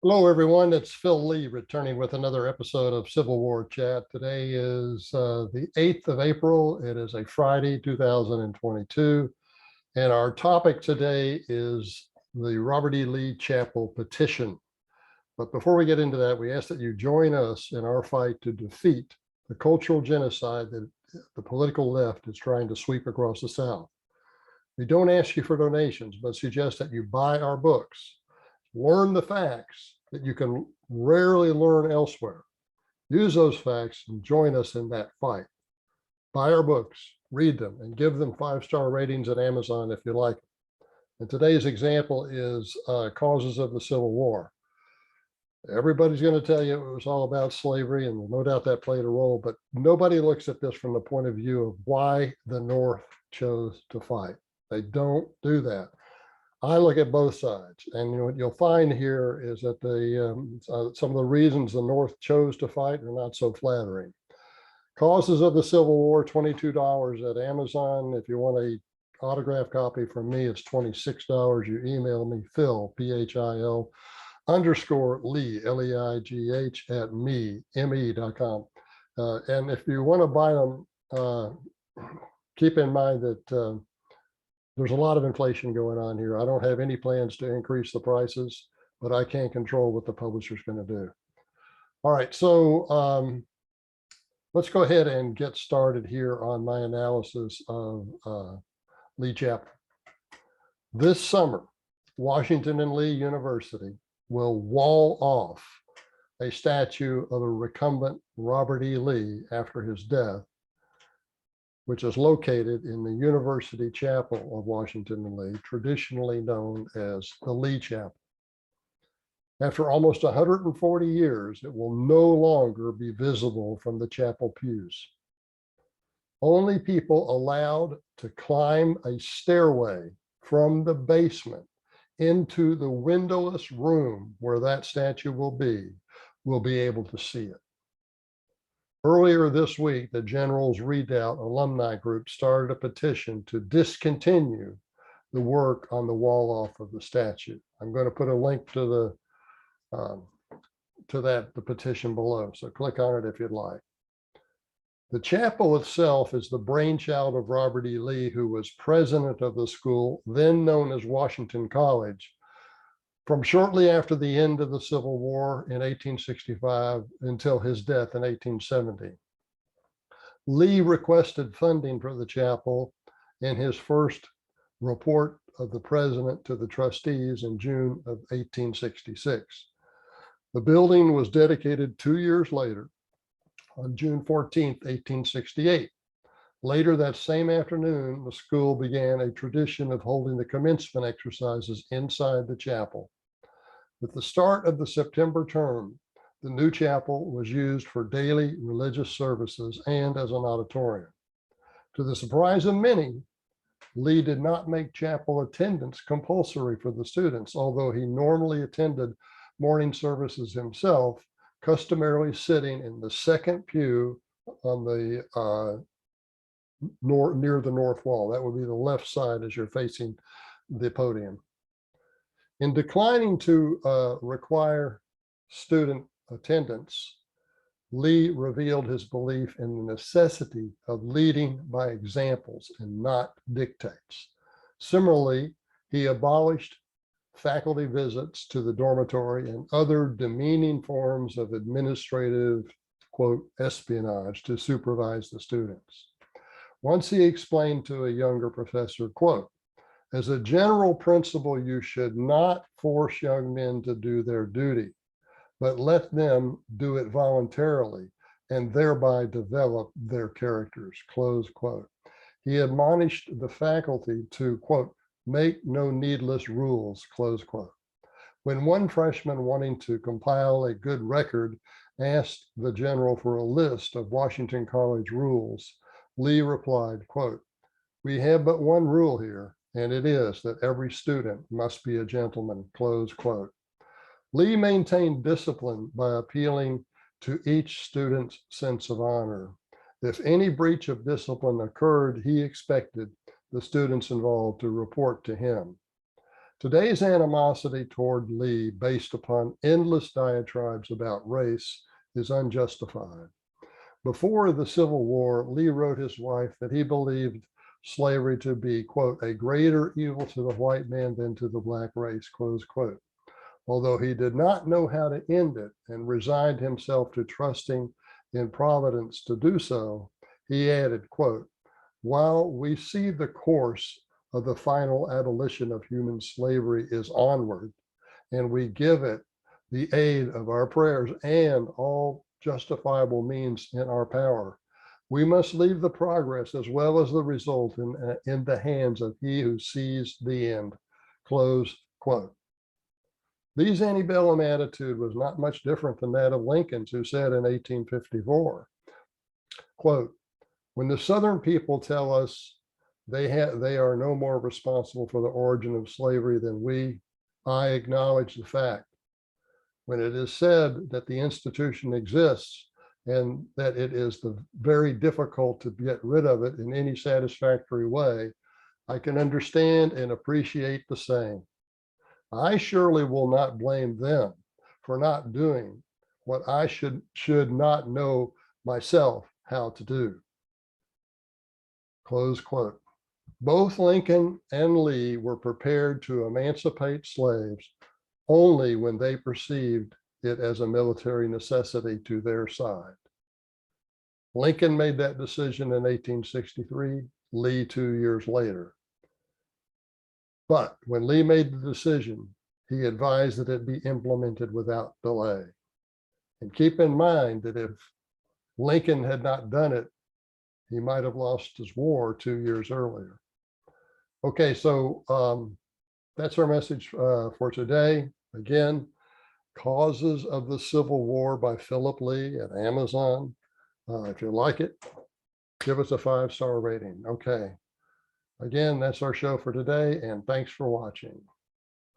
Hello, everyone. It's Phil Lee returning with another episode of Civil War Chat. Today is the 8th of April. It is a Friday, 2022. And our topic today is the Robert E. Lee Chapel Petition. But before we get into that, we ask that you join us in our fight to defeat the cultural genocide that the political left is trying to sweep across the South. We don't ask you for donations, but suggest that you buy our books. Learn the facts that you can rarely learn elsewhere. Use those facts and join us in that fight. Buy our books, read them, and give them 5-star ratings at Amazon if you like it. And today's example is Causes of the Civil War. Everybody's going to tell you it was all about slavery, and no doubt that played a role, but nobody looks at this from the point of view of why the North chose to fight. They don't do that. I look at both sides, and what you'll find here is that some of the reasons the North chose to fight are not so flattering. Causes of the Civil War, $22 at Amazon. If you want a autographed copy from me, it's $26. You email me, Phil, PHIL _Lee, LEIGH at me.com. And if you want to buy them, keep in mind that there's a lot of inflation going on here. I don't have any plans to increase the prices, but I can't control what the publisher's going to do. All right, so let's go ahead and get started here on my analysis of Lee Chapel. This summer, Washington and Lee University will wall off a statue of a recumbent Robert E. Lee after his death, which is located in the University Chapel of Washington and Lee, traditionally known as the Lee Chapel. After almost 140 years, it will no longer be visible from the chapel pews. Only people allowed to climb a stairway from the basement into the windowless room where that statue will be able to see it. Earlier this week, the Generals Redoubt alumni group started a petition to discontinue the work on the wall off of the statue. I'm going to put a link to the petition below, so click on it if you'd like. The chapel itself is the brainchild of Robert E. Lee, who was president of the school, then known as Washington College, from shortly after the end of the Civil War in 1865 until his death in 1870. Lee requested funding for the chapel in his first report of the president to the trustees in June of 1866. The building was dedicated 2 years later, on June 14, 1868. Later that same afternoon, the school began a tradition of holding the commencement exercises inside the chapel. With the start of the September term, the new chapel was used for daily religious services and as an auditorium. To the surprise of many, Lee did not make chapel attendance compulsory for the students, although he normally attended morning services himself, customarily sitting in the second pew on the near the north wall. That would be the left side as you're facing the podium. In declining to require student attendance, Lee revealed his belief in the necessity of leading by examples and not dictates. Similarly, he abolished faculty visits to the dormitory and other demeaning forms of administrative, quote, espionage to supervise the students. Once he explained to a younger professor, quote, as a general principle, you should not force young men to do their duty, but let them do it voluntarily and thereby develop their characters, close quote. He admonished the faculty to, quote, make no needless rules, close quote. When one freshman wanting to compile a good record asked the general for a list of Washington College rules, Lee replied, quote, we have but one rule here, and it is that every student must be a gentleman, close quote. Lee maintained discipline by appealing to each student's sense of honor. If any breach of discipline occurred, he expected the students involved to report to him. Today's animosity toward Lee, based upon endless diatribes about race, is unjustified. Before the Civil War, Lee wrote his wife that he believed slavery to be, quote, a greater evil to the white man than to the black race, close quote. Although he did not know how to end it and resigned himself to trusting in Providence to do so, he added, quote, while we see the course of the final abolition of human slavery is onward, and we give it the aid of our prayers and all justifiable means in our power, we must leave the progress as well as the result in the hands of he who sees the end, close quote. Lee's antebellum attitude was not much different than that of Lincoln's, who said in 1854, quote, when the Southern people tell us they are no more responsible for the origin of slavery than we, I acknowledge the fact. When it is said that the institution exists and that it is very difficult to get rid of it in any satisfactory way, I can understand and appreciate the same. I surely will not blame them for not doing what I should not know myself how to do. Close quote. Both Lincoln and Lee were prepared to emancipate slaves only when they perceived it as a military necessity to their side. Lincoln made that decision in 1863, Lee 2 years later. But when Lee made the decision, he advised that it be implemented without delay. And keep in mind that if Lincoln had not done it, he might have lost his war 2 years earlier. Okay, so that's our message for today. Again, Causes of the Civil War by Philip Lee at Amazon. If you like it, give us a 5-star rating. Okay. Again, that's our show for today, and thanks for watching.